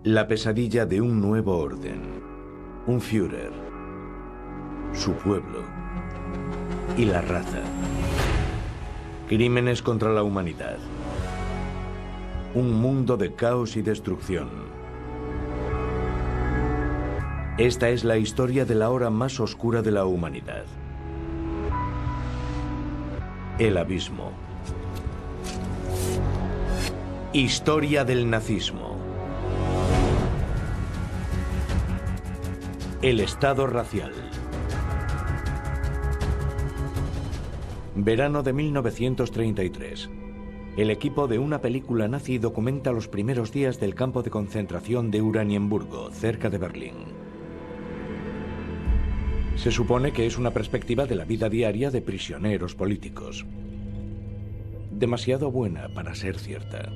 La pesadilla de un nuevo orden. Un Führer. Su pueblo. Y la raza. Crímenes contra la humanidad. Un mundo de caos y destrucción. Esta es la historia de la hora más oscura de la humanidad. El abismo. Historia del nazismo. El estado racial. Verano de 1933. El equipo de una película nazi documenta los primeros días del campo de concentración de Uranienburgo, cerca de Berlín. Se supone que es una perspectiva de la vida diaria de prisioneros políticos. Demasiado buena para ser cierta.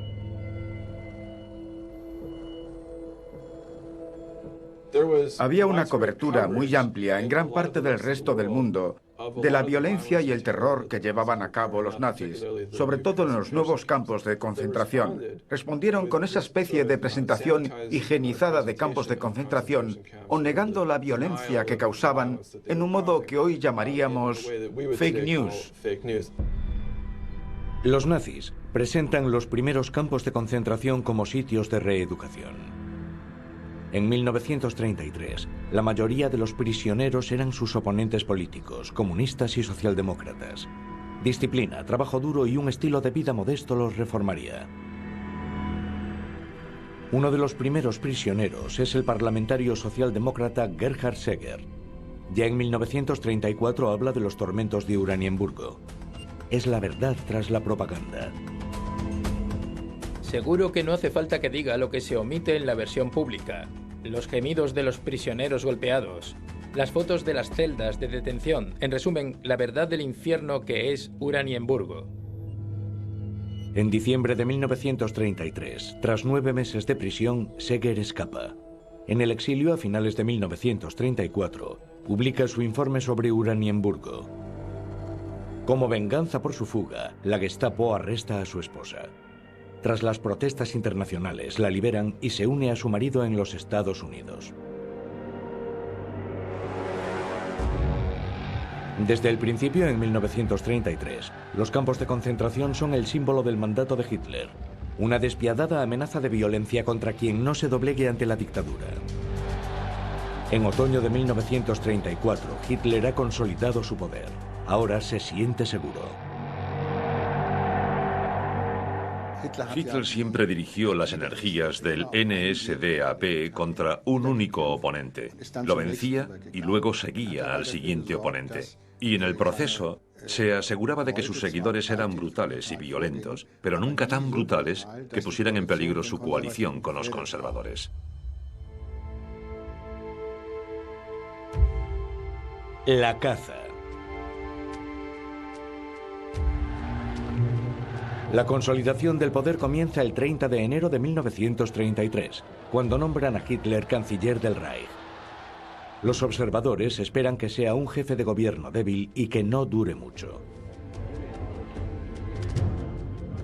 Había una cobertura muy amplia en gran parte del resto del mundo de la violencia y el terror que llevaban a cabo los nazis, sobre todo en los nuevos campos de concentración. Respondieron con esa especie de presentación higienizada de campos de concentración o negando la violencia que causaban en un modo que hoy llamaríamos fake news. Los nazis presentan los primeros campos de concentración como sitios de reeducación. En 1933, la mayoría de los prisioneros eran sus oponentes políticos, comunistas y socialdemócratas. Disciplina, trabajo duro y un estilo de vida modesto los reformaría. Uno de los primeros prisioneros es el parlamentario socialdemócrata Gerhard Seger. Ya en 1934 habla de los tormentos de Uranienburgo. Es la verdad tras la propaganda. Seguro que no hace falta que diga lo que se omite en la versión pública. Los gemidos de los prisioneros golpeados, las fotos de las celdas de detención, en resumen, la verdad del infierno que es Uranienburgo. En diciembre de 1933, tras 9 meses de prisión, Seger escapa. En el exilio, a finales de 1934, publica su informe sobre Uranienburgo. Como venganza por su fuga, la Gestapo arresta a su esposa. Tras las protestas internacionales, la liberan y se une a su marido en los Estados Unidos. Desde el principio, en 1933, los campos de concentración son el símbolo del mandato de Hitler, una despiadada amenaza de violencia contra quien no se doblegue ante la dictadura. En otoño de 1934, Hitler ha consolidado su poder. Ahora se siente seguro. Hitler siempre dirigió las energías del NSDAP contra un único oponente. Lo vencía y luego seguía al siguiente oponente. Y en el proceso se aseguraba de que sus seguidores eran brutales y violentos, pero nunca tan brutales que pusieran en peligro su coalición con los conservadores. La caza. La consolidación del poder comienza el 30 de enero de 1933, cuando nombran a Hitler canciller del Reich. Los observadores esperan que sea un jefe de gobierno débil y que no dure mucho.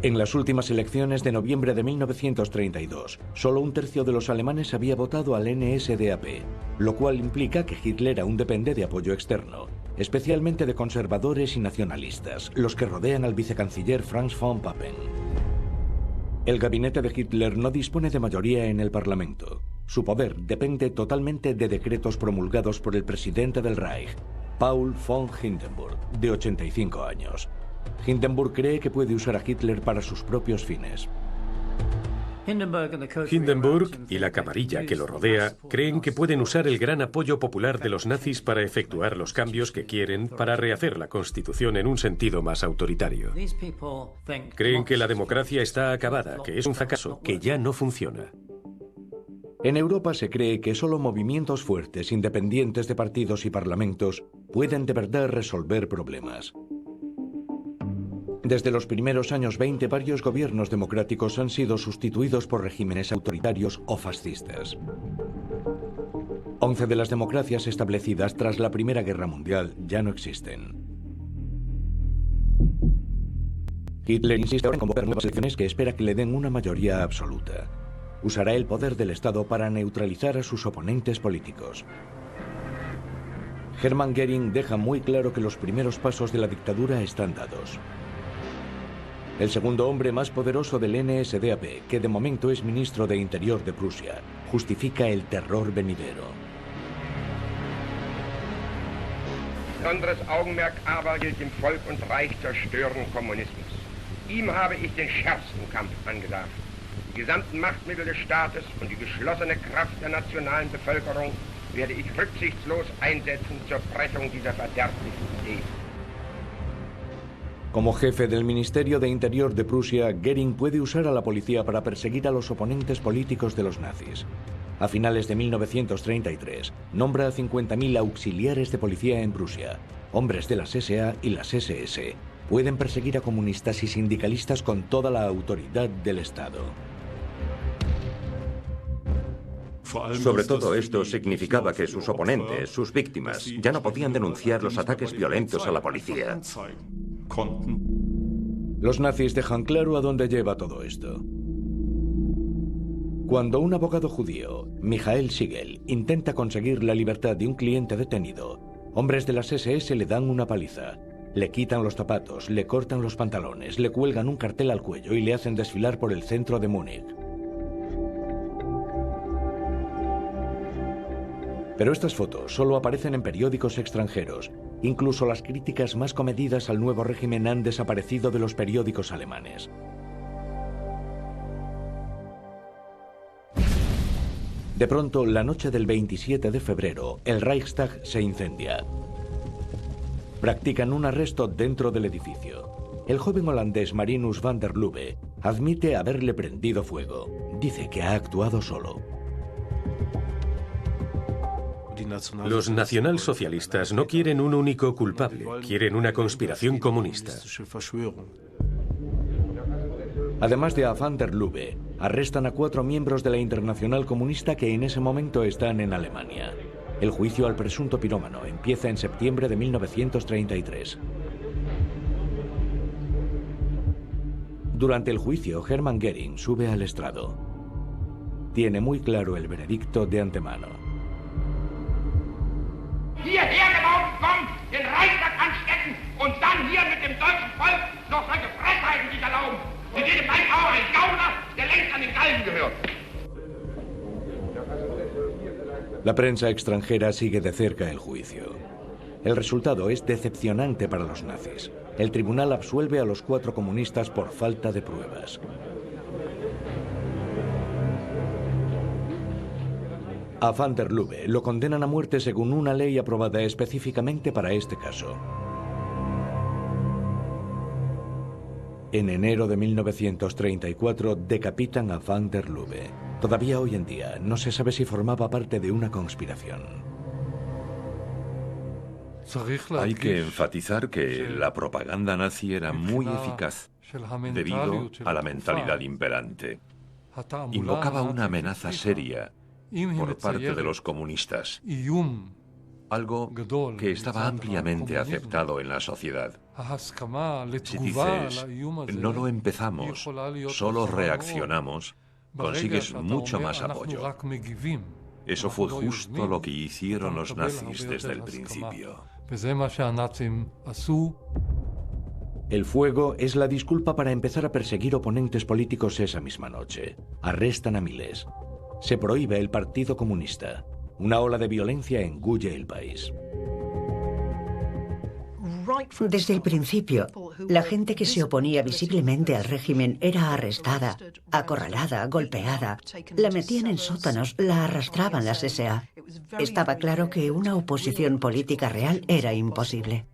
En las últimas elecciones de noviembre de 1932, solo un tercio de los alemanes había votado al NSDAP, lo cual implica que Hitler aún depende de apoyo externo, especialmente de conservadores y nacionalistas, los que rodean al vicecanciller Franz von Papen. El gabinete de Hitler no dispone de mayoría en el Parlamento. Su poder depende totalmente de decretos promulgados por el presidente del Reich, Paul von Hindenburg, de 85 años. Hindenburg cree que puede usar a Hitler para sus propios fines. Hindenburg y la camarilla que lo rodea creen que pueden usar el gran apoyo popular de los nazis para efectuar los cambios que quieren para rehacer la Constitución en un sentido más autoritario. Creen que la democracia está acabada, que es un fracaso, que ya no funciona. En Europa se cree que solo movimientos fuertes, independientes de partidos y parlamentos, pueden de verdad resolver problemas. Desde los primeros años 20, varios gobiernos democráticos han sido sustituidos por regímenes autoritarios o fascistas. 11 de las democracias establecidas tras la Primera Guerra Mundial ya no existen. Hitler insiste ahora en convocar nuevas elecciones que espera que le den una mayoría absoluta. Usará el poder del Estado para neutralizar a sus oponentes políticos. Hermann Göring deja muy claro que los primeros pasos de la dictadura están dados. El segundo hombre más poderoso del NSDAP, que de momento es ministro de Interior de Prusia, justifica el terror venidero. Besonderes Augenmerk aber gilt dem Volk und Reich zur Störung Kommunismus. Ihm habe ich den schärfsten Kampf angesagt. Die gesamten Machtmittel des Staates und die geschlossene Kraft der nationalen Bevölkerung werde ich rücksichtslos einsetzen zur Brechung dieser verderblichen Idee. Como jefe del Ministerio de Interior de Prusia, Göring puede usar a la policía para perseguir a los oponentes políticos de los nazis. A finales de 1933, nombra a 50.000 auxiliares de policía en Prusia, hombres de las SA y las SS. Pueden perseguir a comunistas y sindicalistas con toda la autoridad del Estado. Sobre todo esto significaba que sus oponentes, sus víctimas, ya no podían denunciar los ataques violentos a la policía. Los nazis dejan claro a dónde lleva todo esto. Cuando un abogado judío, Michael Siegel, intenta conseguir la libertad de un cliente detenido, hombres de las SS le dan una paliza. Le quitan los zapatos, le cortan los pantalones, le cuelgan un cartel al cuello y le hacen desfilar por el centro de Múnich. Pero estas fotos solo aparecen en periódicos extranjeros. Incluso las críticas más comedidas al nuevo régimen han desaparecido de los periódicos alemanes. De pronto, la noche del 27 de febrero, el Reichstag se incendia. Practican un arresto dentro del edificio. El joven holandés Marinus van der Lubbe admite haberle prendido fuego. Dice que ha actuado solo. Los nacionalsocialistas no quieren un único culpable, quieren una conspiración comunista. Además de a van der Lubbe, arrestan a 4 miembros de la Internacional Comunista que en ese momento están en Alemania. El juicio al presunto pirómano empieza en septiembre de 1933. Durante el juicio, Hermann Göring sube al estrado. Tiene muy claro el veredicto de antemano. Hierher gelaufen kommen, den Reichstag anstecken und dann hier mit dem deutschen Volk noch solche Fressheiten sich erlauben. In jedem Fall auch ein Gauner, der längst an den Galgen gehört. La prensa extranjera sigue de cerca el juicio. El resultado es decepcionante para los nazis. El tribunal absuelve a los 4 comunistas por falta de pruebas. A van der Lubbe lo condenan a muerte según una ley aprobada específicamente para este caso. En enero de 1934 decapitan a van der Lubbe. Todavía hoy en día no se sabe si formaba parte de una conspiración. Hay que enfatizar que la propaganda nazi era muy eficaz debido a la mentalidad imperante. Invocaba una amenaza seria por parte de los comunistas, algo que estaba ampliamente aceptado en la sociedad. Si dices, no lo empezamos, solo reaccionamos, consigues mucho más apoyo. Eso fue justo lo que hicieron los nazis desde el principio. El fuego es la disculpa para empezar a perseguir oponentes políticos esa misma noche. Arrestan a miles. Se prohíbe el Partido Comunista. Una ola de violencia engulle el país. Desde el principio, la gente que se oponía visiblemente al régimen era arrestada, acorralada, golpeada. La metían en sótanos, la arrastraban las SA. Estaba claro que una oposición política real era imposible.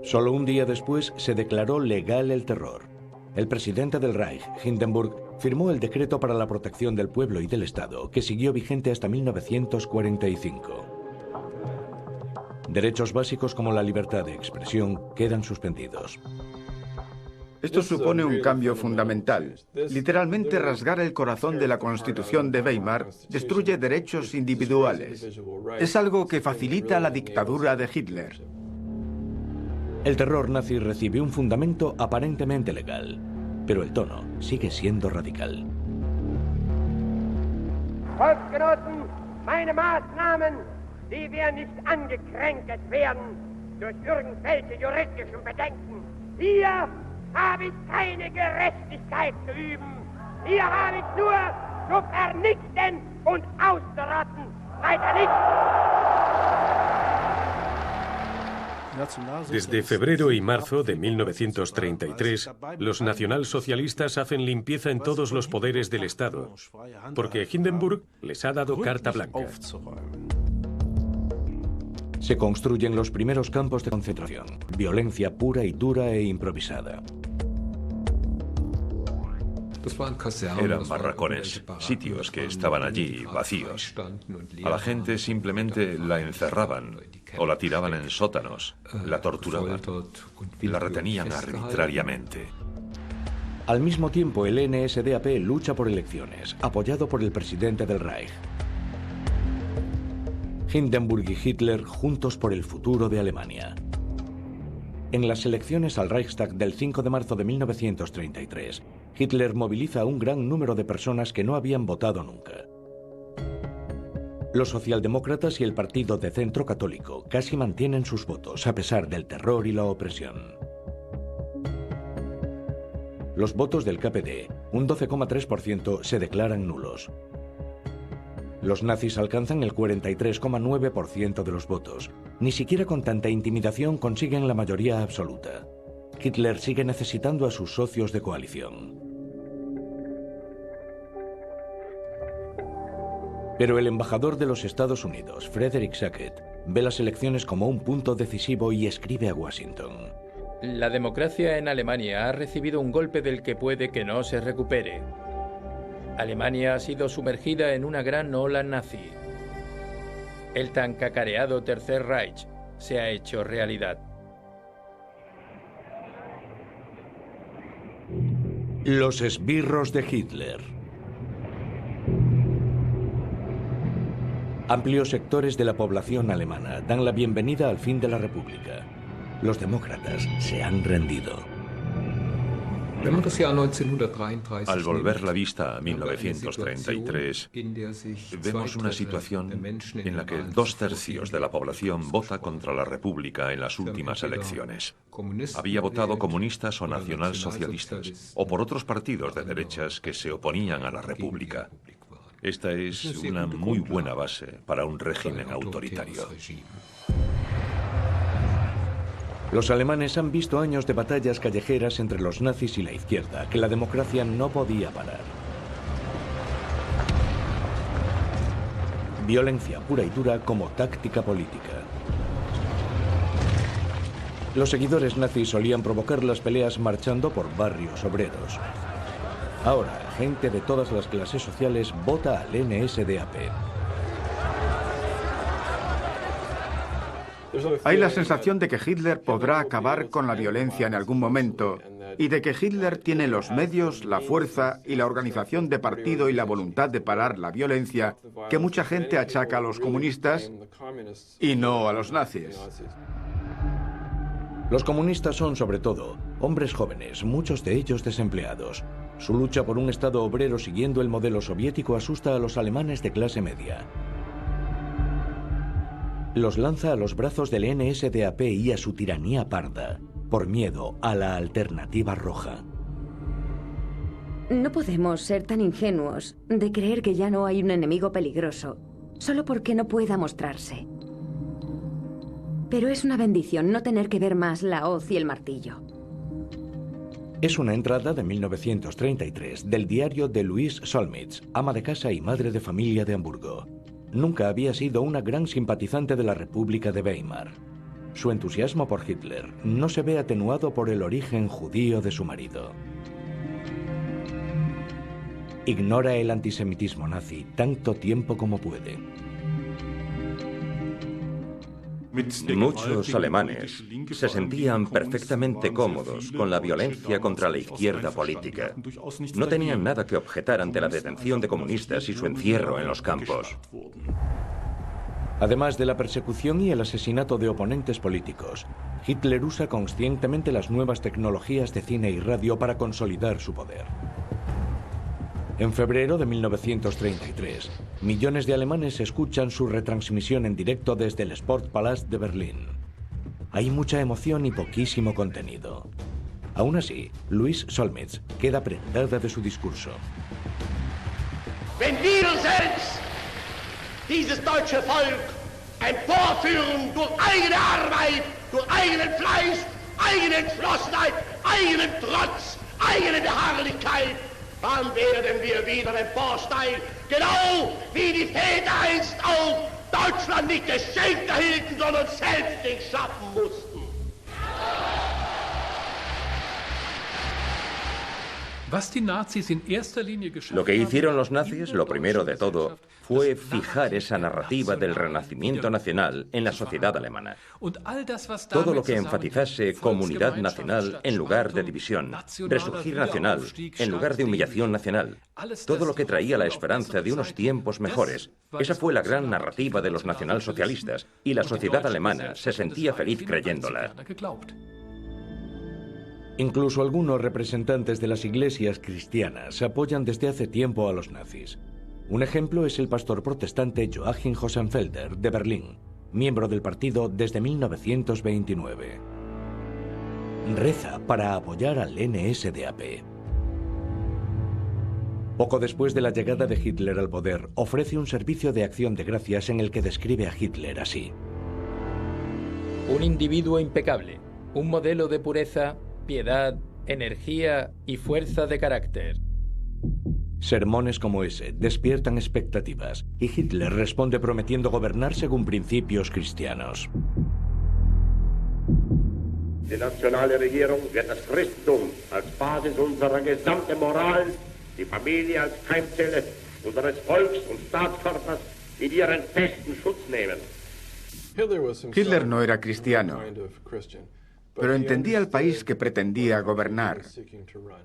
Solo un día después se declaró legal el terror. El presidente del Reich, Hindenburg, firmó el decreto para la protección del pueblo y del Estado, que siguió vigente hasta 1945. Derechos básicos como la libertad de expresión quedan suspendidos. Esto supone un cambio fundamental. Literalmente rasgar el corazón de la Constitución de Weimar destruye derechos individuales. Es algo que facilita la dictadura de Hitler. El terror nazi recibe un fundamento aparentemente legal, pero el tono sigue siendo radical. Volksgenossen, meine Maßnahmen, die wir nicht angekränkelt werden durch irgendwelche juristischen Bedenken. Hier habe ich keine Gerechtigkeit zu üben. Hier habe ich nur zu vernichten und auszurotten. Weiter nichts. Desde febrero y marzo de 1933, los nacionalsocialistas hacen limpieza en todos los poderes del Estado, porque Hindenburg les ha dado carta blanca. Se construyen los primeros campos de concentración, violencia pura y dura e improvisada. Eran barracones, sitios que estaban allí vacíos. A la gente simplemente la encerraban o la tiraban en sótanos, la torturaban y la retenían arbitrariamente. Al mismo tiempo, el NSDAP lucha por elecciones, apoyado por el presidente del Reich. Hindenburg y Hitler juntos por el futuro de Alemania. En las elecciones al Reichstag del 5 de marzo de 1933, Hitler moviliza a un gran número de personas que no habían votado nunca. Los socialdemócratas y el partido de centro católico casi mantienen sus votos a pesar del terror y la opresión. Los votos del KPD, un 12,3%, se declaran nulos. Los nazis alcanzan el 43,9% de los votos. Ni siquiera con tanta intimidación consiguen la mayoría absoluta. Hitler sigue necesitando a sus socios de coalición. Pero el embajador de los Estados Unidos, Frederick Sackett, ve las elecciones como un punto decisivo y escribe a Washington: La democracia en Alemania ha recibido un golpe del que puede que no se recupere. Alemania ha sido sumergida en una gran ola nazi. El tan cacareado Tercer Reich se ha hecho realidad. Los esbirros de Hitler. Amplios sectores de la población alemana dan la bienvenida al fin de la República. Los demócratas se han rendido. Al volver la vista a 1933, vemos una situación en la que 2/3 de la población vota contra la República en las últimas elecciones. Había votado comunistas o nacionalsocialistas, o por otros partidos de derechas que se oponían a la República. Esta es una muy buena base para un régimen autoritario. Los alemanes han visto años de batallas callejeras entre los nazis y la izquierda, que la democracia no podía parar. Violencia pura y dura como táctica política. Los seguidores nazis solían provocar las peleas marchando por barrios obreros. Ahora, gente de todas las clases sociales vota al NSDAP. Hay la sensación de que Hitler podrá acabar con la violencia en algún momento y de que Hitler tiene los medios, la fuerza y la organización de partido y la voluntad de parar la violencia que mucha gente achaca a los comunistas y no a los nazis. Los comunistas son, sobre todo, hombres jóvenes, muchos de ellos desempleados. Su lucha por un Estado obrero siguiendo el modelo soviético asusta a los alemanes de clase media. Los lanza a los brazos del NSDAP y a su tiranía parda, por miedo a la alternativa roja. No podemos ser tan ingenuos de creer que ya no hay un enemigo peligroso, solo porque no pueda mostrarse. Pero es una bendición no tener que ver más la hoz y el martillo. Es una entrada de 1933 del diario de Louise Solmitz, ama de casa y madre de familia de Hamburgo. Nunca había sido una gran simpatizante de la República de Weimar. Su entusiasmo por Hitler no se ve atenuado por el origen judío de su marido. Ignora el antisemitismo nazi tanto tiempo como puede. Muchos alemanes se sentían perfectamente cómodos con la violencia contra la izquierda política. No tenían nada que objetar ante la detención de comunistas y su encierro en los campos. Además de la persecución y el asesinato de oponentes políticos, Hitler usa conscientemente las nuevas tecnologías de cine y radio para consolidar su poder. En febrero de 1933, millones de alemanes escuchan su retransmisión en directo desde el Sportpalast de Berlín. Hay mucha emoción y poquísimo contenido. Aún así, Louise Solmitz queda prendada de su discurso. Wenn wir selbst dieses deutsche Volk emporführen durch eigene Arbeit, durch eigenen Fleiß, eigene Entschlossenheit, eigenen Trotz, eigene Beharrlichkeit, dann werden wir wieder emporsteigen, genau wie die Väter einst auch Deutschland nicht geschenkt erhielten, sondern selbst sich schaffen mussten. Lo que hicieron los nazis, lo primero de todo, fue fijar esa narrativa del renacimiento nacional en la sociedad alemana. Todo lo que enfatizase comunidad nacional en lugar de división, resurgir nacional en lugar de humillación nacional, todo lo que traía la esperanza de unos tiempos mejores. Esa fue la gran narrativa de los nacionalsocialistas y la sociedad alemana se sentía feliz creyéndola. Incluso algunos representantes de las iglesias cristianas apoyan desde hace tiempo a los nazis. Un ejemplo es el pastor protestante Joachim Hossenfelder de Berlín, miembro del partido desde 1929. Reza para apoyar al NSDAP. Poco después de la llegada de Hitler al poder, ofrece un servicio de acción de gracias en el que describe a Hitler así. Un individuo impecable, un modelo de pureza, piedad, energía y fuerza de carácter. Sermones como ese despiertan expectativas y Hitler responde prometiendo gobernar según principios cristianos. Die nationale Regierung wird das Christentum als Basis unserer gesamten Moral, die Familie als Keimzelle unseres Volks- und Staatskörpers in ihren festen Schutz nehmen. Hitler no era cristiano, pero entendía el país que pretendía gobernar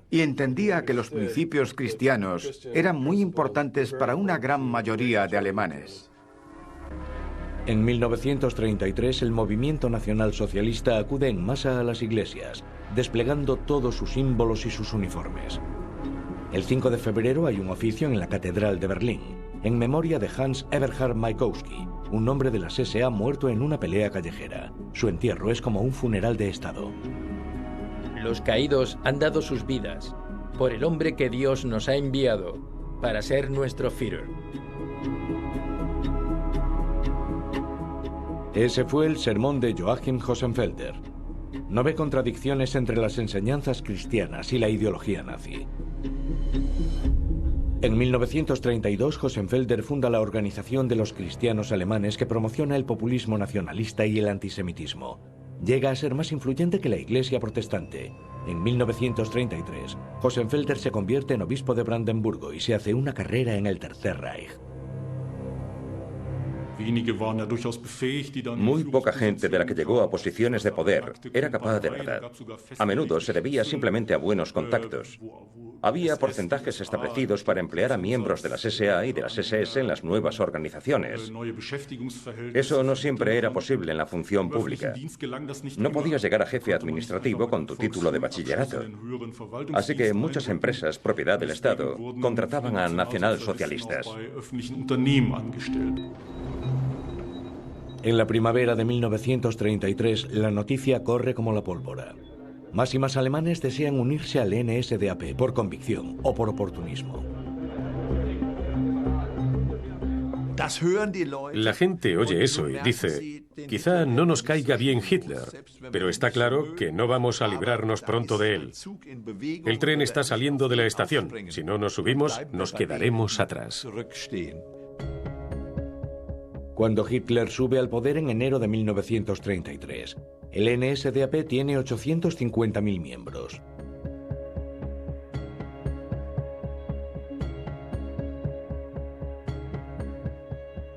y entendía que los principios cristianos eran muy importantes para una gran mayoría de alemanes. En 1933, el movimiento nacional socialista acude en masa a las iglesias, desplegando todos sus símbolos y sus uniformes. El 5 de febrero hay un oficio en la Catedral de Berlín, en memoria de Hans Eberhard Maikowski, un hombre de las SA muerto en una pelea callejera. Su entierro es como un funeral de Estado. Los caídos han dado sus vidas por el hombre que Dios nos ha enviado para ser nuestro Führer. Ese fue el sermón de Joachim Hossenfelder. No ve contradicciones entre las enseñanzas cristianas y la ideología nazi. En 1932, Hossenfelder funda la Organización de los Cristianos Alemanes que promociona el populismo nacionalista y el antisemitismo. Llega a ser más influyente que la Iglesia protestante. En 1933, Hossenfelder se convierte en obispo de Brandenburgo y se hace una carrera en el Tercer Reich. Muy poca gente de la que llegó a posiciones de poder era capaz de verdad. A menudo se debía simplemente a buenos contactos. Había porcentajes establecidos para emplear a miembros de las SA y de las SS en las nuevas organizaciones. Eso no siempre era posible en la función pública. No podías llegar a jefe administrativo con tu título de bachillerato. Así que muchas empresas, propiedad del Estado, contrataban a nacionalsocialistas. En la primavera de 1933, la noticia corre como la pólvora. Más y más alemanes desean unirse al NSDAP por convicción o por oportunismo. La gente oye eso y dice, quizá no nos caiga bien Hitler, pero está claro que no vamos a librarnos pronto de él. El tren está saliendo de la estación. Si no nos subimos, nos quedaremos atrás. Cuando Hitler sube al poder en enero de 1933, el NSDAP tiene 850.000 miembros.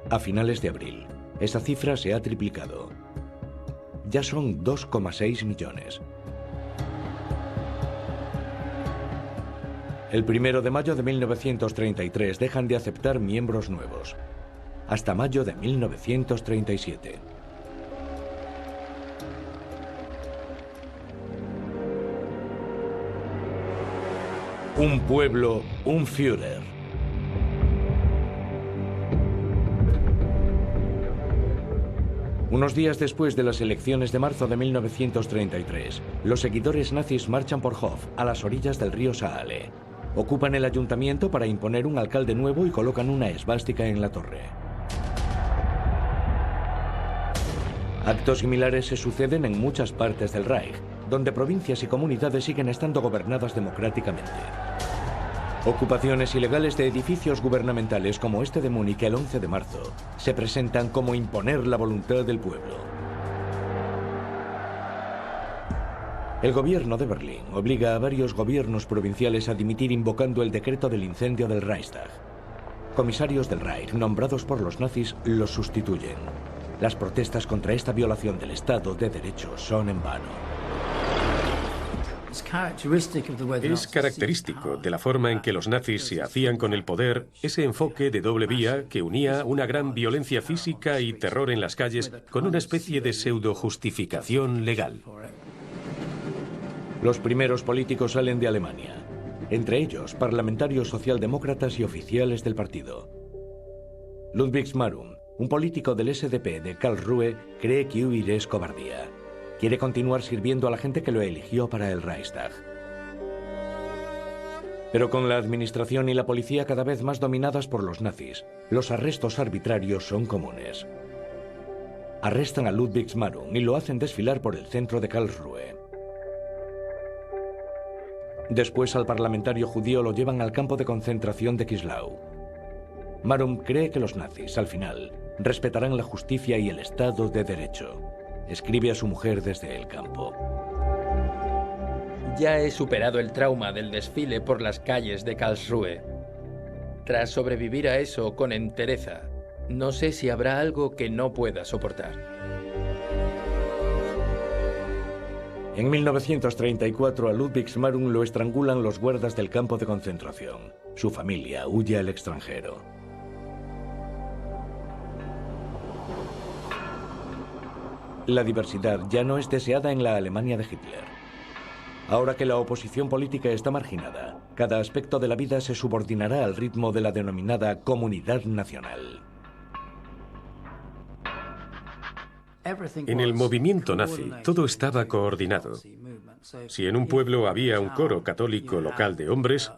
A finales de abril, esa cifra se ha triplicado. Ya son 2,6 millones. El 1 de mayo de 1933 dejan de aceptar miembros nuevos. Hasta mayo de 1937. Un pueblo, un Führer. Unos días después de las elecciones de marzo de 1933, los seguidores nazis marchan por Hof, a las orillas del río Saale. Ocupan el ayuntamiento para imponer un alcalde nuevo y colocan una esvástica en la torre. Actos similares se suceden en muchas partes del Reich, donde provincias y comunidades siguen estando gobernadas democráticamente. Ocupaciones ilegales de edificios gubernamentales como este de Múnich el 11 de marzo se presentan como imponer la voluntad del pueblo. El gobierno de Berlín obliga a varios gobiernos provinciales a dimitir invocando el decreto del incendio del Reichstag. Comisarios del Reich nombrados por los nazis los sustituyen. Las protestas contra esta violación del Estado de Derecho son en vano. Es característico de la forma en que los nazis se hacían con el poder ese enfoque de doble vía que unía una gran violencia física y terror en las calles con una especie de pseudo-justificación legal. Los primeros políticos salen de Alemania, entre ellos parlamentarios socialdemócratas y oficiales del partido. Ludwig Marum, un político del SDP de Karlsruhe, cree que huir es cobardía. Quiere continuar sirviendo a la gente que lo eligió para el Reichstag. Pero con la administración y la policía cada vez más dominadas por los nazis, los arrestos arbitrarios son comunes. Arrestan a Ludwig Marum y lo hacen desfilar por el centro de Karlsruhe. Después al parlamentario judío lo llevan al campo de concentración de Kislau. Marum cree que los nazis, al final, respetarán la justicia y el Estado de Derecho. Escribe a su mujer desde el campo. Ya he superado el trauma del desfile por las calles de Karlsruhe. Tras sobrevivir a eso con entereza, no sé si habrá algo que no pueda soportar. En 1934 a Ludwig Marum lo estrangulan los guardas del campo de concentración. Su familia huye al extranjero. La diversidad ya no es deseada en la Alemania de Hitler. Ahora que la oposición política está marginada, cada aspecto de la vida se subordinará al ritmo de la denominada comunidad nacional. En el movimiento nazi todo estaba coordinado. Si en un pueblo había un coro católico local de hombres,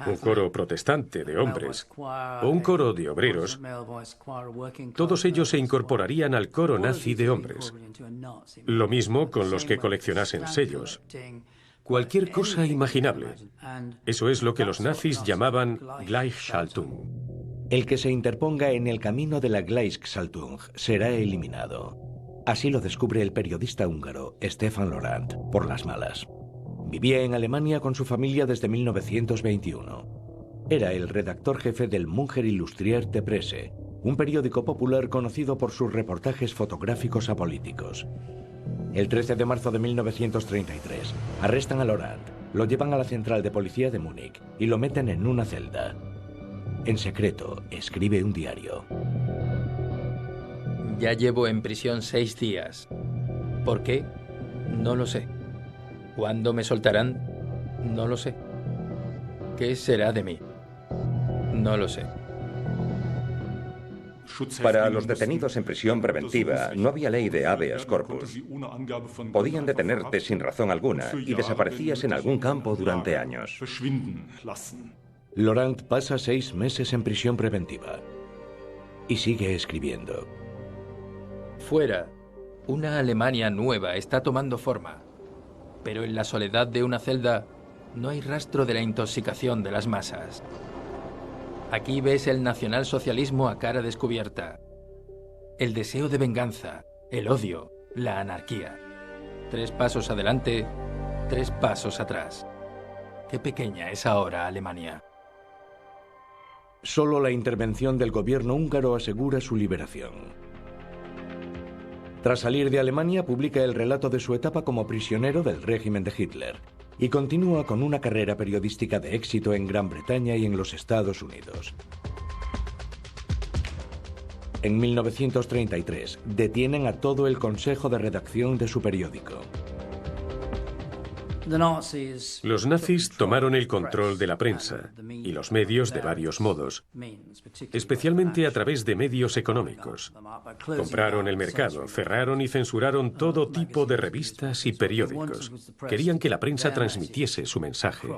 un coro protestante de hombres o un coro de obreros, todos ellos se incorporarían al coro nazi de hombres. Lo mismo con los que coleccionasen sellos. Cualquier cosa imaginable. Eso es lo que los nazis llamaban Gleichschaltung. El que se interponga en el camino de la Gleichschaltung será eliminado. Así lo descubre el periodista húngaro Stefan Lorand, por las malas. Vivía en Alemania con su familia desde 1921. Era el redactor jefe del Münchener Illustrierte Presse, un periódico popular conocido por sus reportajes fotográficos apolíticos. El 13 de marzo de 1933 arrestan a Lorand, lo llevan a la central de policía de Múnich y lo meten en una celda. En secreto, escribe un diario. Ya llevo en prisión 6 días. ¿Por qué? No lo sé. ¿Cuándo me soltarán? No lo sé. ¿Qué será de mí? No lo sé. Para los detenidos en prisión preventiva no había ley de habeas corpus. Podían detenerte sin razón alguna y desaparecías en algún campo durante años. Lorand pasa 6 meses en prisión preventiva y sigue escribiendo. Fuera, una Alemania nueva está tomando forma, pero en la soledad de una celda no hay rastro de la intoxicación de las masas. Aquí ves el nacionalsocialismo a cara descubierta, el deseo de venganza, el odio, la anarquía. 3 pasos adelante, 3 pasos atrás. Qué pequeña es ahora Alemania. Solo la intervención del gobierno húngaro asegura su liberación. Tras salir de Alemania, publica el relato de su etapa como prisionero del régimen de Hitler y continúa con una carrera periodística de éxito en Gran Bretaña y en los Estados Unidos. En 1933, detienen a todo el consejo de redacción de su periódico. Los nazis tomaron el control de la prensa y los medios de varios modos, especialmente a través de medios económicos. Compraron el mercado, cerraron y censuraron todo tipo de revistas y periódicos. Querían que la prensa transmitiese su mensaje.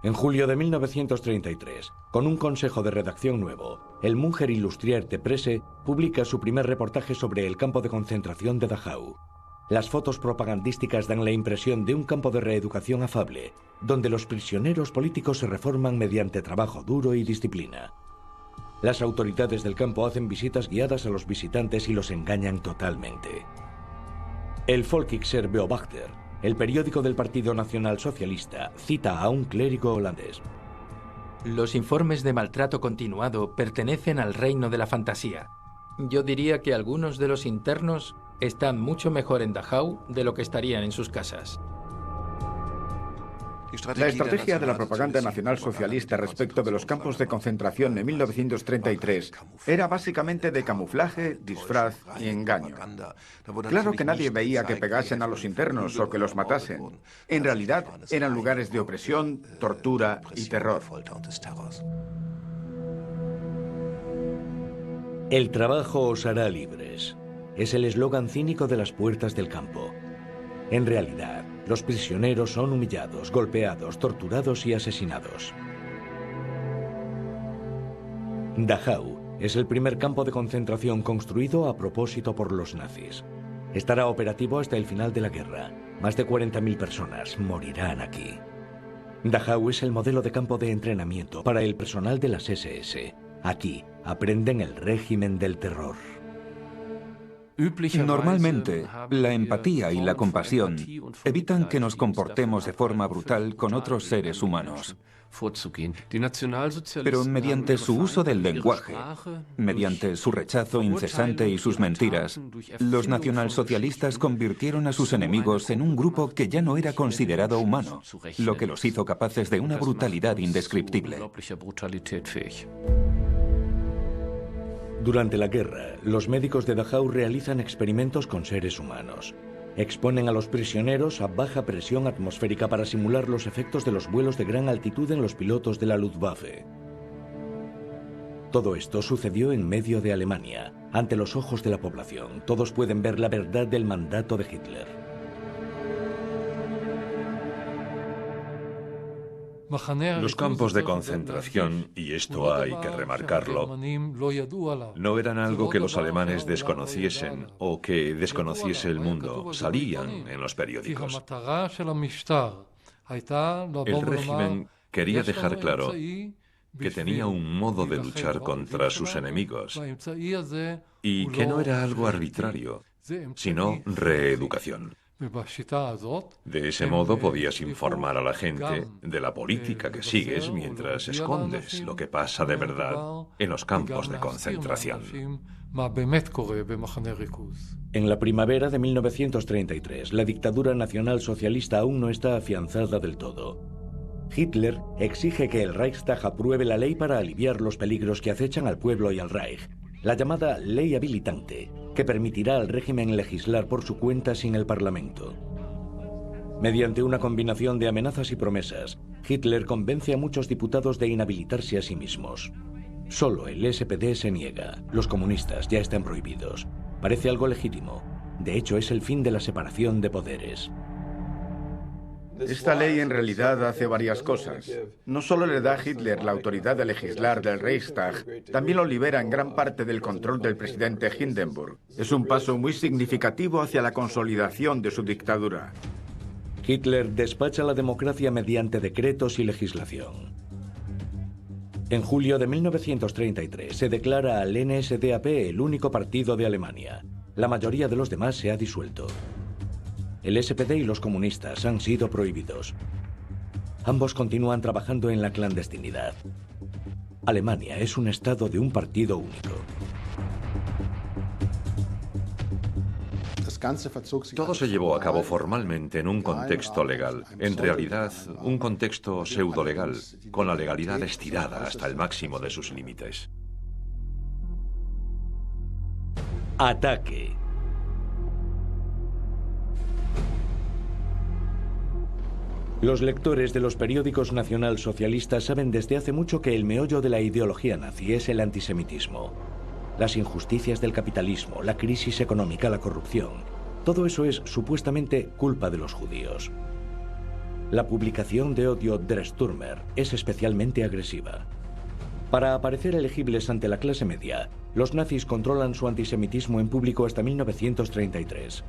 En julio de 1933, con un consejo de redacción nuevo, el Müncher Illustrierte Presse publica su primer reportaje sobre el campo de concentración de Dachau. Las fotos propagandísticas dan la impresión de un campo de reeducación afable, donde los prisioneros políticos se reforman mediante trabajo duro y disciplina. Las autoridades del campo hacen visitas guiadas a los visitantes y los engañan totalmente. El Volkischer Beobachter, el periódico del Partido Nacional Socialista, cita a un clérigo holandés. Los informes de maltrato continuado pertenecen al reino de la fantasía. Yo diría que algunos de los internos están mucho mejor en Dachau de lo que estarían en sus casas. La estrategia de la propaganda nacionalsocialista respecto de los campos de concentración en 1933 era básicamente de camuflaje, disfraz y engaño. Claro que nadie veía que pegasen a los internos o que los matasen. En realidad eran lugares de opresión, tortura y terror. El trabajo os hará libres. Es el eslogan cínico de las puertas del campo. En realidad, los prisioneros son humillados, golpeados, torturados y asesinados. Dachau es el primer campo de concentración construido a propósito por los nazis. Estará operativo hasta el final de la guerra. Más de 40.000 personas morirán aquí. Dachau es el modelo de campo de entrenamiento para el personal de las SS. Aquí aprenden el régimen del terror. Normalmente, la empatía y la compasión evitan que nos comportemos de forma brutal con otros seres humanos. Pero mediante su uso del lenguaje, mediante su rechazo incesante y sus mentiras, los nacionalsocialistas convirtieron a sus enemigos en un grupo que ya no era considerado humano, lo que los hizo capaces de una brutalidad indescriptible. Durante la guerra, los médicos de Dachau realizan experimentos con seres humanos. Exponen a los prisioneros a baja presión atmosférica para simular los efectos de los vuelos de gran altitud en los pilotos de la Luftwaffe. Todo esto sucedió en medio de Alemania, ante los ojos de la población. Todos pueden ver la verdad del mandato de Hitler. Los campos de concentración, y esto hay que remarcarlo, no eran algo que los alemanes desconociesen o que desconociese el mundo. Salían en los periódicos. El régimen quería dejar claro que tenía un modo de luchar contra sus enemigos y que no era algo arbitrario, sino reeducación. De ese modo podías informar a la gente de la política que sigues mientras escondes lo que pasa de verdad en los campos de concentración. En la primavera de 1933, la dictadura nacionalsocialista aún no está afianzada del todo. Hitler exige que el Reichstag apruebe la ley para aliviar los peligros que acechan al pueblo y al Reich, la llamada ley habilitante, que permitirá al régimen legislar por su cuenta sin el Parlamento. Mediante una combinación de amenazas y promesas, Hitler convence a muchos diputados de inhabilitarse a sí mismos. Solo el SPD se niega. Los comunistas ya están prohibidos. Parece algo legítimo. De hecho, es el fin de la separación de poderes. Esta ley en realidad hace varias cosas. No solo le da a Hitler la autoridad de legislar del Reichstag, también lo libera en gran parte del control del presidente Hindenburg. Es un paso muy significativo hacia la consolidación de su dictadura. Hitler despacha la democracia mediante decretos y legislación. En julio de 1933 se declara al NSDAP el único partido de Alemania. La mayoría de los demás se ha disuelto. El SPD y los comunistas han sido prohibidos. Ambos continúan trabajando en la clandestinidad. Alemania es un estado de un partido único. Todo se llevó a cabo formalmente en un contexto legal, en realidad un contexto pseudolegal, con la legalidad estirada hasta el máximo de sus límites. Ataque. Los lectores de los periódicos nacionalsocialistas saben desde hace mucho que el meollo de la ideología nazi es el antisemitismo. Las injusticias del capitalismo, la crisis económica, la corrupción, todo eso es supuestamente culpa de los judíos. La publicación de odio Der Stürmer es especialmente agresiva. Para aparecer elegibles ante la clase media, los nazis controlan su antisemitismo en público hasta 1933.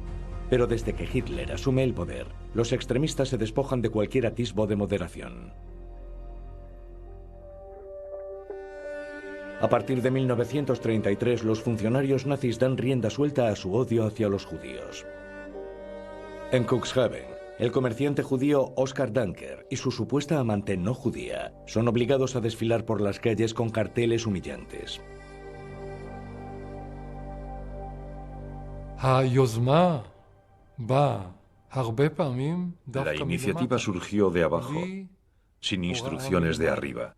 Pero desde que Hitler asume el poder, los extremistas se despojan de cualquier atisbo de moderación. A partir de 1933, los funcionarios nazis dan rienda suelta a su odio hacia los judíos. En Cuxhaven, el comerciante judío Oskar Danker y su supuesta amante no judía son obligados a desfilar por las calles con carteles humillantes. La iniciativa surgió de abajo, sin instrucciones de arriba.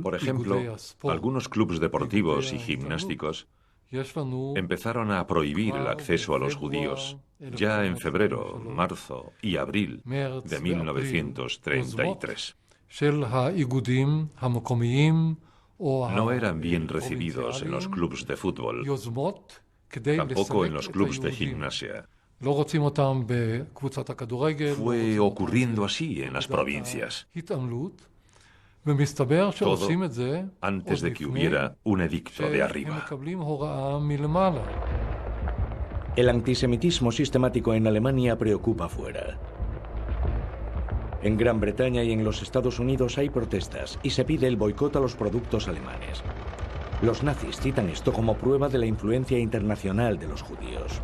Por ejemplo, algunos clubes deportivos y gimnásticos empezaron a prohibir el acceso a los judíos ya en febrero, marzo y abril de 1933. No eran bien recibidos en los clubes de fútbol, tampoco en los clubes de gimnasia. Fue ocurriendo así en las provincias. Todo antes de que hubiera un edicto de arriba. El antisemitismo sistemático en Alemania preocupa fuera. En Gran Bretaña y en los Estados Unidos hay protestas y se pide el boicot a los productos alemanes. Los nazis citan esto como prueba de la influencia internacional de los judíos.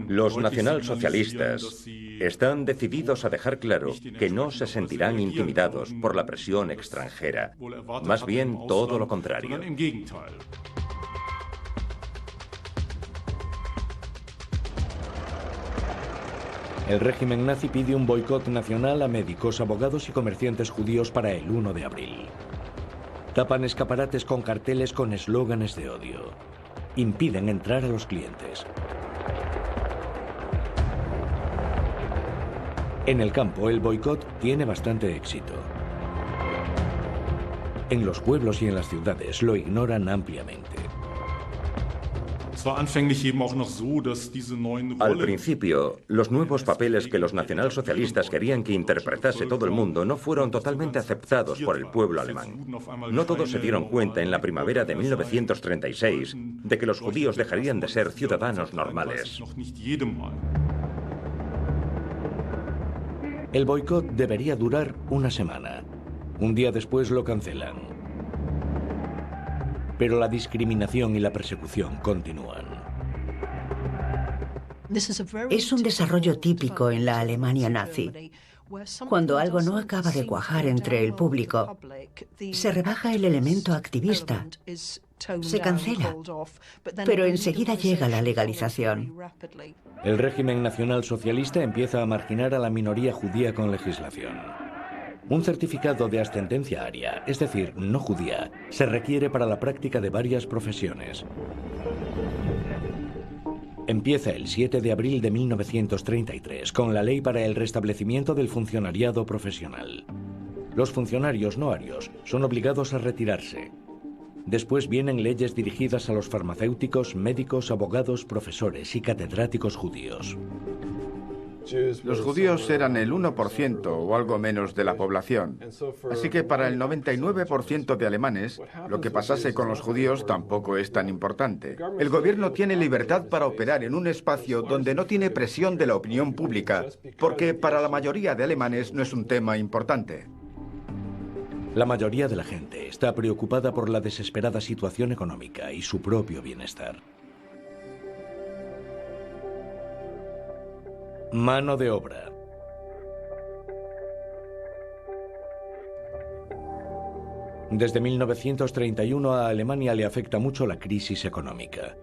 Los nacionalsocialistas están decididos a dejar claro que no se sentirán intimidados por la presión extranjera. Más bien todo lo contrario. El régimen nazi pide un boicot nacional a médicos, abogados y comerciantes judíos para el 1 de abril. Tapan escaparates con carteles con eslóganes de odio. Impiden entrar a los clientes. En el campo, el boicot tiene bastante éxito. En los pueblos y en las ciudades lo ignoran ampliamente. Al principio, los nuevos papeles que los nacionalsocialistas querían que interpretase todo el mundo no fueron totalmente aceptados por el pueblo alemán. No todos se dieron cuenta en la primavera de 1936 de que los judíos dejarían de ser ciudadanos normales. El boicot debería durar una semana. Un día después lo cancelan. Pero la discriminación y la persecución continúan. Es un desarrollo típico en la Alemania nazi. Cuando algo no acaba de cuajar entre el público, se rebaja el elemento activista, se cancela, pero enseguida llega la legalización. El régimen nacionalsocialista empieza a marginar a la minoría judía con legislación. Un certificado de ascendencia aria, es decir, no judía, se requiere para la práctica de varias profesiones. Empieza el 7 de abril de 1933 con la ley para el restablecimiento del funcionariado profesional. Los funcionarios no arios son obligados a retirarse. Después vienen leyes dirigidas a los farmacéuticos, médicos, abogados, profesores y catedráticos judíos. Los judíos eran el 1% o algo menos de la población. Así que para el 99% de alemanes, lo que pasase con los judíos tampoco es tan importante. El gobierno tiene libertad para operar en un espacio donde no tiene presión de la opinión pública, porque para la mayoría de alemanes no es un tema importante. La mayoría de la gente está preocupada por la desesperada situación económica y su propio bienestar. Mano de obra. Desde 1931 a Alemania le afecta mucho la crisis económica.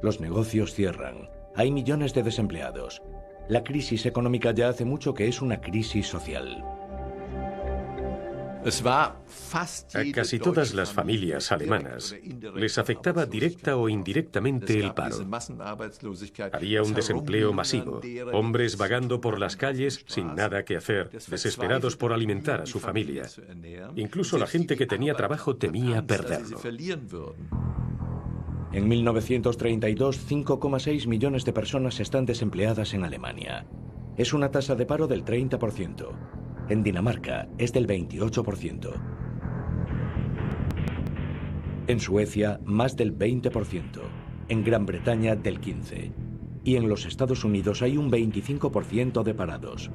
Los negocios cierran, hay millones de desempleados. La crisis económica ya hace mucho que es una crisis social. A casi todas las familias alemanas les afectaba directa o indirectamente el paro. Había un desempleo masivo, hombres vagando por las calles sin nada que hacer, desesperados por alimentar a su familia. Incluso la gente que tenía trabajo temía perderlo. En 1932, 5,6 millones de personas están desempleadas en Alemania. Es una tasa de paro del 30%. En Dinamarca es del 28%. En Suecia, más del 20%. En Gran Bretaña, del 15%. Y en los Estados Unidos hay un 25% de parados.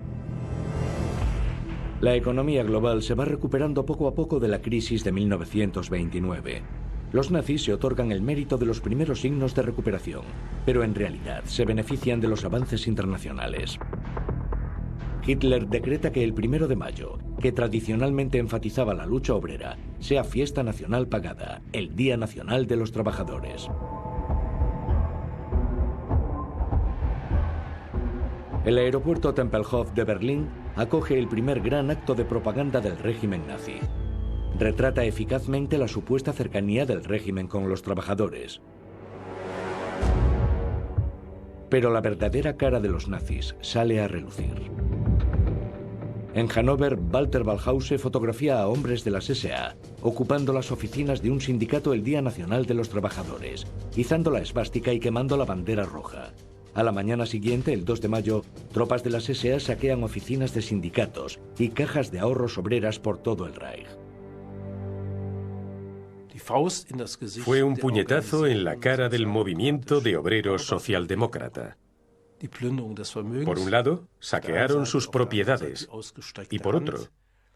La economía global se va recuperando poco a poco de la crisis de 1929. Los nazis se otorgan el mérito de los primeros signos de recuperación, pero en realidad se benefician de los avances internacionales. Hitler decreta que el 1 de mayo, que tradicionalmente enfatizaba la lucha obrera, sea fiesta nacional pagada, el Día Nacional de los Trabajadores. El aeropuerto Tempelhof de Berlín acoge el primer gran acto de propaganda del régimen nazi. Retrata eficazmente la supuesta cercanía del régimen con los trabajadores. Pero la verdadera cara de los nazis sale a relucir. En Hannover, Walter Ballhause fotografía a hombres de las SA, ocupando las oficinas de un sindicato el Día Nacional de los Trabajadores, izando la esvástica y quemando la bandera roja. A la mañana siguiente, el 2 de mayo, tropas de las SA saquean oficinas de sindicatos y cajas de ahorros obreras por todo el Reich. Fue un puñetazo en la cara del movimiento de obreros socialdemócrata. Por un lado, saquearon sus propiedades y por otro,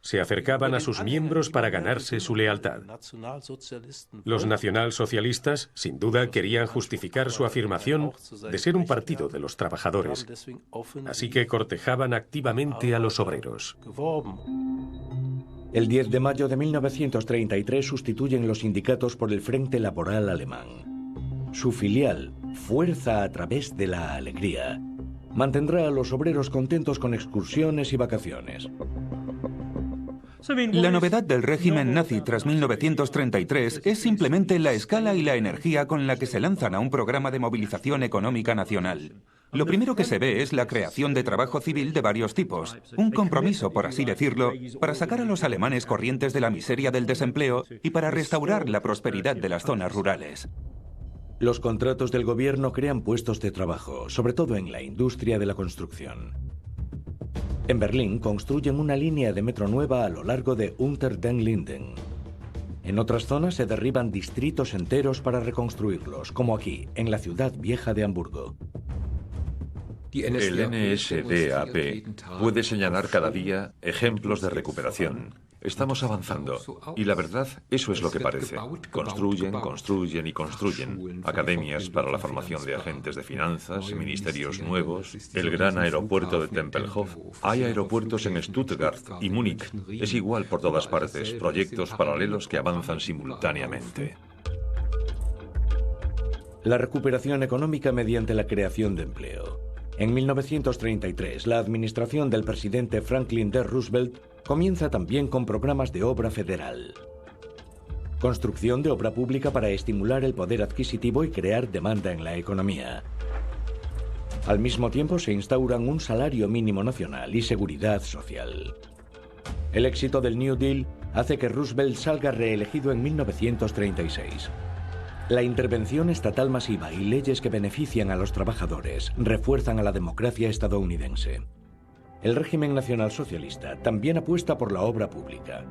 se acercaban a sus miembros para ganarse su lealtad. Los nacionalsocialistas, sin duda, querían justificar su afirmación de ser un partido de los trabajadores, así que cortejaban activamente a los obreros. El 10 de mayo de 1933 sustituyen los sindicatos por el Frente Laboral Alemán. Su filial, Fuerza a través de la alegría, mantendrá a los obreros contentos con excursiones y vacaciones. La novedad del régimen nazi tras 1933 es simplemente la escala y la energía con la que se lanzan a un programa de movilización económica nacional. Lo primero que se ve es la creación de trabajo civil de varios tipos, un compromiso, por así decirlo, para sacar a los alemanes corrientes de la miseria del desempleo y para restaurar la prosperidad de las zonas rurales. Los contratos del gobierno crean puestos de trabajo, sobre todo en la industria de la construcción. En Berlín construyen una línea de metro nueva a lo largo de Unter den Linden. En otras zonas se derriban distritos enteros para reconstruirlos, como aquí, en la ciudad vieja de Hamburgo. El NSDAP puede señalar cada día ejemplos de recuperación. Estamos avanzando y la verdad, eso es lo que parece. Construyen, construyen y construyen. Academias para la formación de agentes de finanzas, ministerios nuevos, el gran aeropuerto de Tempelhof. Hay aeropuertos en Stuttgart y Múnich. Es igual por todas partes, proyectos paralelos que avanzan simultáneamente. La recuperación económica mediante la creación de empleo. En 1933, la administración del presidente Franklin D. Roosevelt comienza también con programas de obra federal. Construcción de obra pública para estimular el poder adquisitivo y crear demanda en la economía. Al mismo tiempo se instauran un salario mínimo nacional y seguridad social. El éxito del New Deal hace que Roosevelt salga reelegido en 1936. La intervención estatal masiva y leyes que benefician a los trabajadores refuerzan a la democracia estadounidense. El régimen nacionalsocialista también apuesta por la obra pública.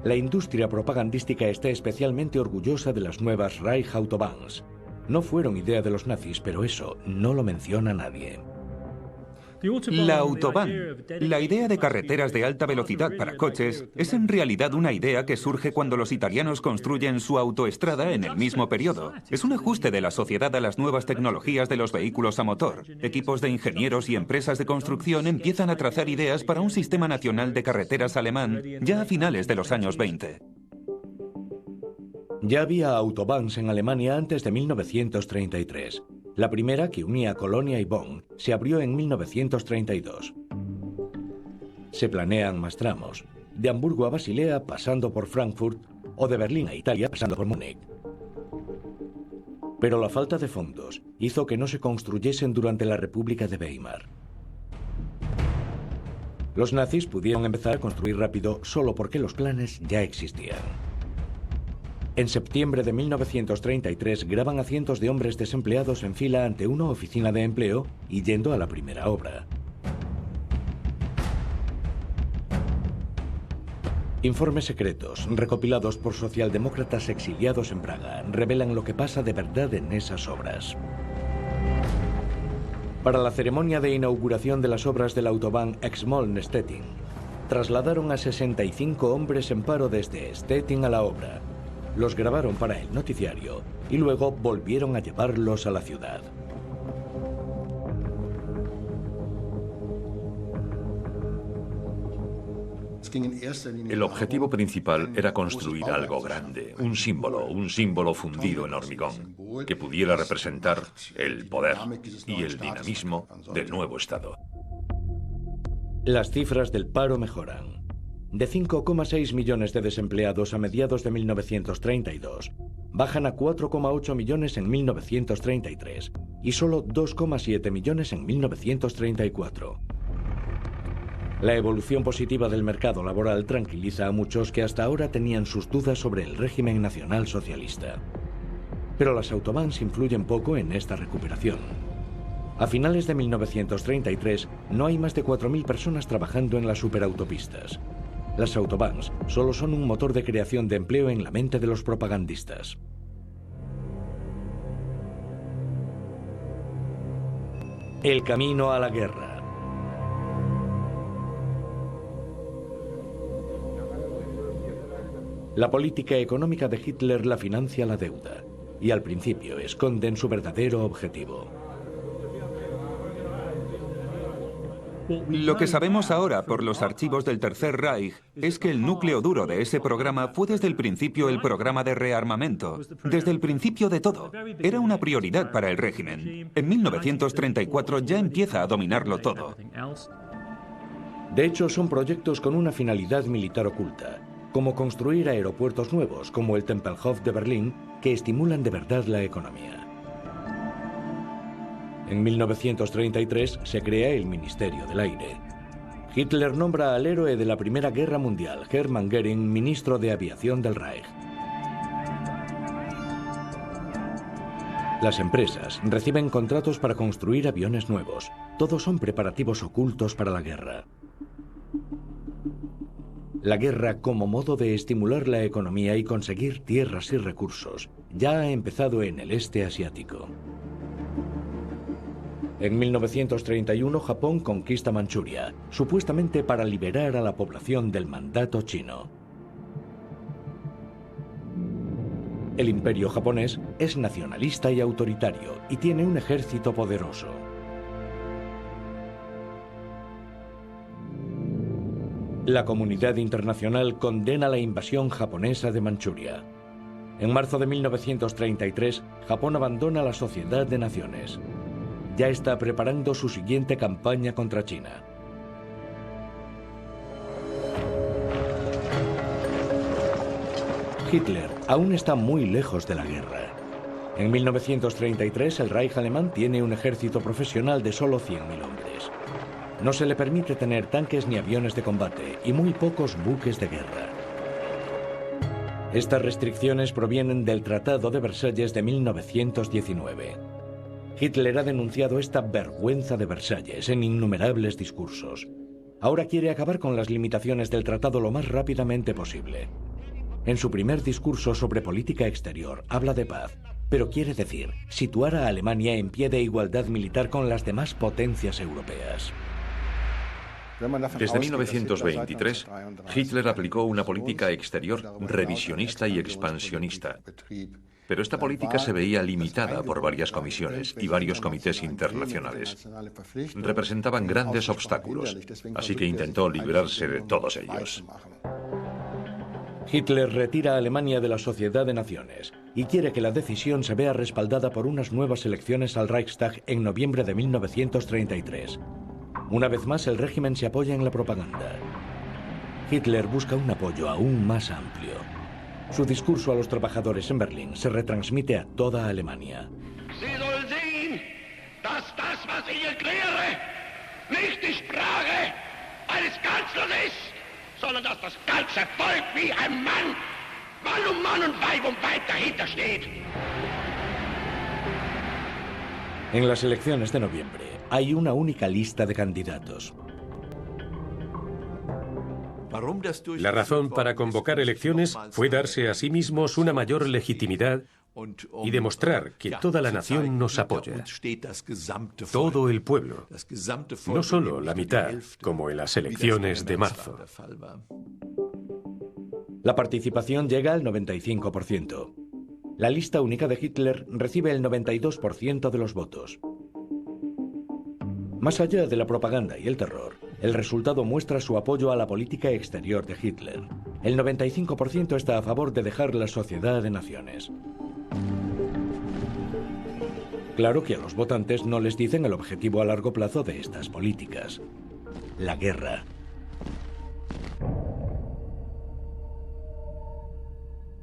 La industria propagandística está especialmente orgullosa de las nuevas Reichsautobahns. No fueron idea de los nazis, pero eso no lo menciona nadie. La autobahn, la idea de carreteras de alta velocidad para coches, es en realidad una idea que surge cuando los italianos construyen su autoestrada en el mismo periodo. Es un ajuste de la sociedad a las nuevas tecnologías de los vehículos a motor. Equipos de ingenieros y empresas de construcción empiezan a trazar ideas para un sistema nacional de carreteras alemán ya a finales de los años 20. Ya había autobahns en Alemania antes de 1933. La primera, que unía Colonia y Bonn, se abrió en 1932. Se planean más tramos. de Hamburgo a Basilea pasando por Frankfurt o de Berlín a Italia pasando por Múnich. Pero la falta de fondos hizo que no se construyesen durante la República de Weimar. Los nazis pudieron empezar a construir rápido solo porque los planes ya existían. En septiembre de 1933 graban a cientos de hombres desempleados en fila ante una oficina de empleo y yendo a la primera obra. Informes secretos, recopilados por socialdemócratas exiliados en Praga, revelan lo que pasa de verdad en esas obras. Para la ceremonia de inauguración de las obras de la autobahn Exmoln-Stettin, trasladaron a 65 hombres en paro desde Stettin a la obra. Los grabaron para el noticiario y luego volvieron a llevarlos a la ciudad. El objetivo principal era construir algo grande, un símbolo fundido en hormigón, que pudiera representar el poder y el dinamismo del nuevo Estado. Las cifras del paro mejoran. De 5,6 millones de desempleados a mediados de 1932, bajan a 4,8 millones en 1933 y solo 2,7 millones en 1934. La evolución positiva del mercado laboral tranquiliza a muchos que hasta ahora tenían sus dudas sobre el régimen nacionalsocialista. Pero las autobahns influyen poco en esta recuperación. A finales de 1933 no hay más de 4.000 personas trabajando en las superautopistas. Las autobahns solo son un motor de creación de empleo en la mente de los propagandistas. El camino a la guerra. La política económica de Hitler la financia la deuda, y al principio esconden su verdadero objetivo. Lo que sabemos ahora por los archivos del Tercer Reich es que el núcleo duro de ese programa fue desde el principio el programa de rearmamento. Desde el principio de todo. Era una prioridad para el régimen. En 1934 ya empieza a dominarlo todo. De hecho, son proyectos con una finalidad militar oculta, como construir aeropuertos nuevos, como el Tempelhof de Berlín, que estimulan de verdad la economía. En 1933 se crea el Ministerio del Aire. Hitler nombra al héroe de la Primera Guerra Mundial, Hermann Göring, ministro de Aviación del Reich. Las empresas reciben contratos para construir aviones nuevos. Todos son preparativos ocultos para la guerra. La guerra como modo de estimular la economía y conseguir tierras y recursos ya ha empezado en el este asiático. En 1931 Japón conquista Manchuria, supuestamente para liberar a la población del mandato chino. El imperio japonés es nacionalista y autoritario y tiene un ejército poderoso. La comunidad internacional condena la invasión japonesa de Manchuria. En marzo de 1933, Japón abandona la Sociedad de Naciones. Ya está preparando su siguiente campaña contra China. Hitler aún está muy lejos de la guerra. En 1933 el Reich alemán tiene un ejército profesional de solo 100.000 hombres. No se le permite tener tanques ni aviones de combate y muy pocos buques de guerra. Estas restricciones provienen del Tratado de Versalles de 1919. Hitler ha denunciado esta vergüenza de Versalles en innumerables discursos. Ahora quiere acabar con las limitaciones del tratado lo más rápidamente posible. En su primer discurso sobre política exterior habla de paz, pero quiere decir situar a Alemania en pie de igualdad militar con las demás potencias europeas. Desde 1923, Hitler aplicó una política exterior revisionista y expansionista. Pero esta política se veía limitada por varias comisiones y varios comités internacionales. Representaban grandes obstáculos, así que intentó librarse de todos ellos. Hitler retira a Alemania de la Sociedad de Naciones y quiere que la decisión se vea respaldada por unas nuevas elecciones al Reichstag en noviembre de 1933. Una vez más, el régimen se apoya en la propaganda. Hitler busca un apoyo aún más amplio. Su discurso a los trabajadores en Berlín se retransmite a toda Alemania. Sie sollen sehen, dass das, was ich erkläre, nicht die Sprache eines Kanzlers ist, sondern dass das ganze Volk wie ein Mann um Mann und Weib dahinter steht. En las elecciones de noviembre hay una única lista de candidatos. La razón para convocar elecciones fue darse a sí mismos una mayor legitimidad y demostrar que toda la nación nos apoya. Todo el pueblo, no solo la mitad, como en las elecciones de marzo. La participación llega al 95%. La lista única de Hitler recibe el 92% de los votos. Más allá de la propaganda y el terror, el resultado muestra su apoyo a la política exterior de Hitler. El 95% está a favor de dejar la sociedad de naciones. Claro que a los votantes no les dicen el objetivo a largo plazo de estas políticas: la guerra.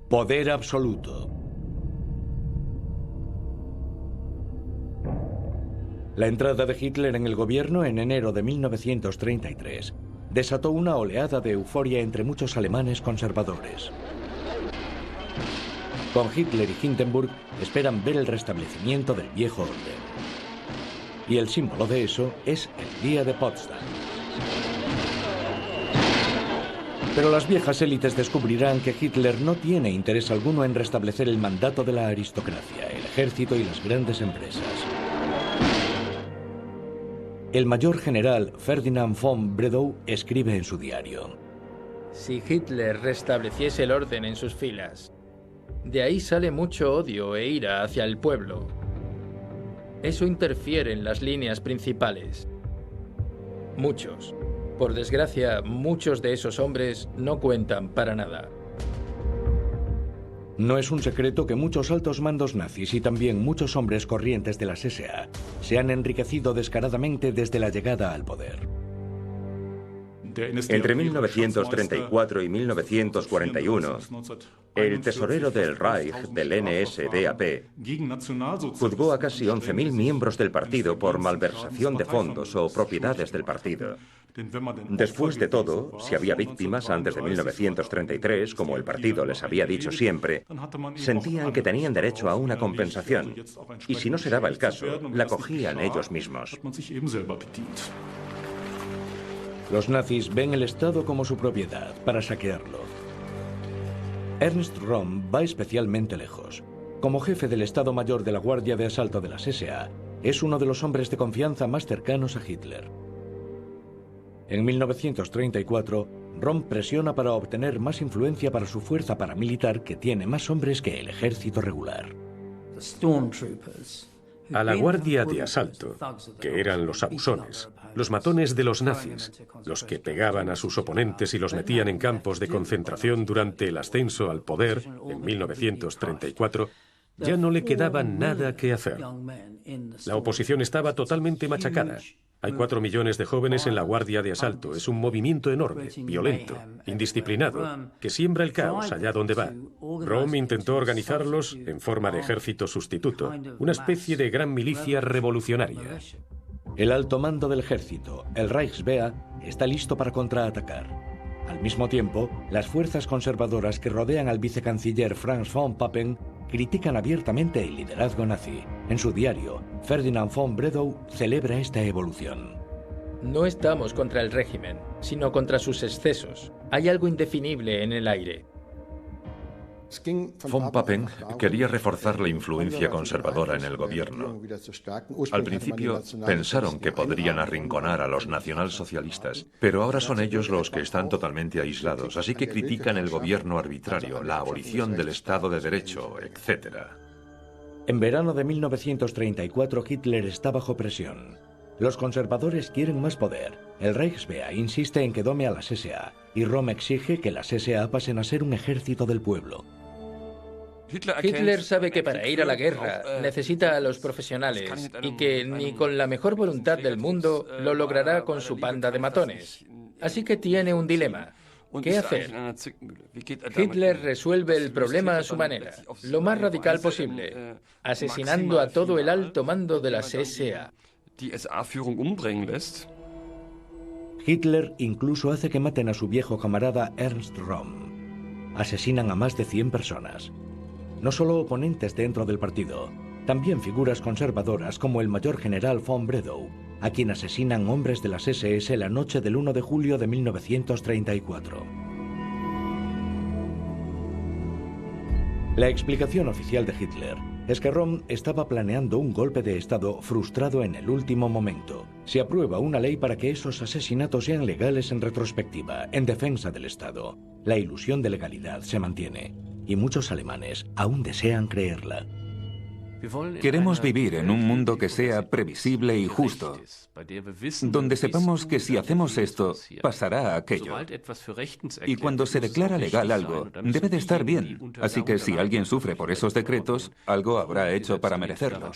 Poder absoluto. La entrada de Hitler en el gobierno en enero de 1933 desató una oleada de euforia entre muchos alemanes conservadores. Con Hitler y Hindenburg esperan ver el restablecimiento del viejo orden. Y el símbolo de eso es el Día de Potsdam. Pero las viejas élites descubrirán que Hitler no tiene interés alguno en restablecer el mandato de la aristocracia, el ejército y las grandes empresas. El mayor general Ferdinand von Bredow escribe en su diario: si Hitler restableciese el orden en sus filas, de ahí sale mucho odio e ira hacia el pueblo. Eso interfiere en las líneas principales. Muchos, por desgracia, muchos de esos hombres no cuentan para nada. No es un secreto que muchos altos mandos nazis y también muchos hombres corrientes de las SA se han enriquecido descaradamente desde la llegada al poder. Entre 1934 y 1941, el tesorero del Reich, del NSDAP, juzgó a casi 11.000 miembros del partido por malversación de fondos o propiedades del partido. Después de todo, si había víctimas antes de 1933, como el partido les había dicho siempre, sentían que tenían derecho a una compensación, y si no se daba el caso, la cogían ellos mismos. Los nazis ven el Estado como su propiedad para saquearlo. Ernst Röhm va especialmente lejos. Como jefe del Estado Mayor de la Guardia de Asalto de las SA, es uno de los hombres de confianza más cercanos a Hitler. En 1934, Röhm presiona para obtener más influencia para su fuerza paramilitar, que tiene más hombres que el ejército regular. A la guardia de asalto, que eran los abusones, los matones de los nazis, los que pegaban a sus oponentes y los metían en campos de concentración durante el ascenso al poder en 1934, ya no le quedaba nada que hacer. La oposición estaba totalmente machacada. Hay 4 millones de jóvenes en la guardia de asalto. Es un movimiento enorme, violento, indisciplinado, que siembra el caos allá donde va. Röhm intentó organizarlos en forma de ejército sustituto, una especie de gran milicia revolucionaria. El alto mando del ejército, el Reichswehr, está listo para contraatacar. Al mismo tiempo, las fuerzas conservadoras que rodean al vicecanciller Franz von Papen critican abiertamente el liderazgo nazi. En su diario, Ferdinand von Bredow celebra esta evolución. No estamos contra el régimen, sino contra sus excesos. Hay algo indefinible en el aire. Von Papen quería reforzar la influencia conservadora en el gobierno. Al principio pensaron que podrían arrinconar a los nacionalsocialistas, pero ahora son ellos los que están totalmente aislados, así que critican el gobierno arbitrario, la abolición del Estado de Derecho, etc. En verano de 1934, Hitler está bajo presión. Los conservadores quieren más poder. El Reichswehr insiste en que dome a las SA, y Röhm exige que las SA pasen a ser un ejército del pueblo. Hitler sabe que para ir a la guerra necesita a los profesionales y que ni con la mejor voluntad del mundo lo logrará con su banda de matones. Así que tiene un dilema. ¿Qué hacer? Hitler resuelve el problema a su manera, lo más radical posible, asesinando a todo el alto mando de las SA. Hitler incluso hace que maten a su viejo camarada Ernst Röhm. Asesinan a más de 100 personas. No solo oponentes dentro del partido, también figuras conservadoras como el mayor general von Bredow, a quien asesinan hombres de las SS la noche del 1 de julio de 1934. La explicación oficial de Hitler es que Röhm estaba planeando un golpe de Estado frustrado en el último momento. Se aprueba una ley para que esos asesinatos sean legales en retrospectiva, en defensa del Estado. La ilusión de legalidad se mantiene, y muchos alemanes aún desean creerla. Queremos vivir en un mundo que sea previsible y justo, donde sepamos que si hacemos esto, pasará aquello. Y cuando se declara legal algo, debe de estar bien. Así que si alguien sufre por esos decretos, algo habrá hecho para merecerlo.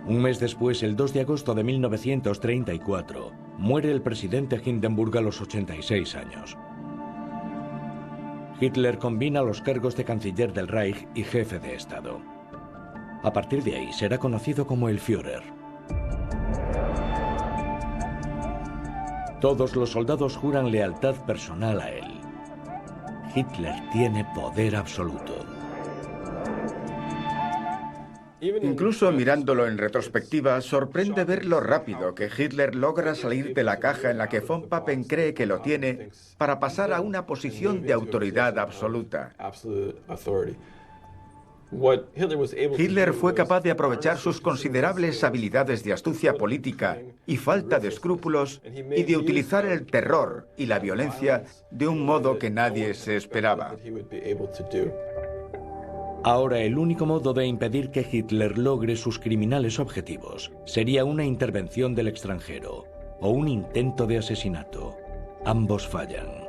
Un mes después, el 2 de agosto de 1934, muere el presidente Hindenburg a los 86 años. Hitler combina los cargos de canciller del Reich y jefe de Estado. A partir de ahí será conocido como el Führer. Todos los soldados juran lealtad personal a él. Hitler tiene poder absoluto. Incluso mirándolo en retrospectiva, sorprende ver lo rápido que Hitler logra salir de la caja en la que von Papen cree que lo tiene para pasar a una posición de autoridad absoluta. Hitler fue capaz de aprovechar sus considerables habilidades de astucia política y falta de escrúpulos y de utilizar el terror y la violencia de un modo que nadie se esperaba. Ahora, el único modo de impedir que Hitler logre sus criminales objetivos sería una intervención del extranjero o un intento de asesinato. Ambos fallan.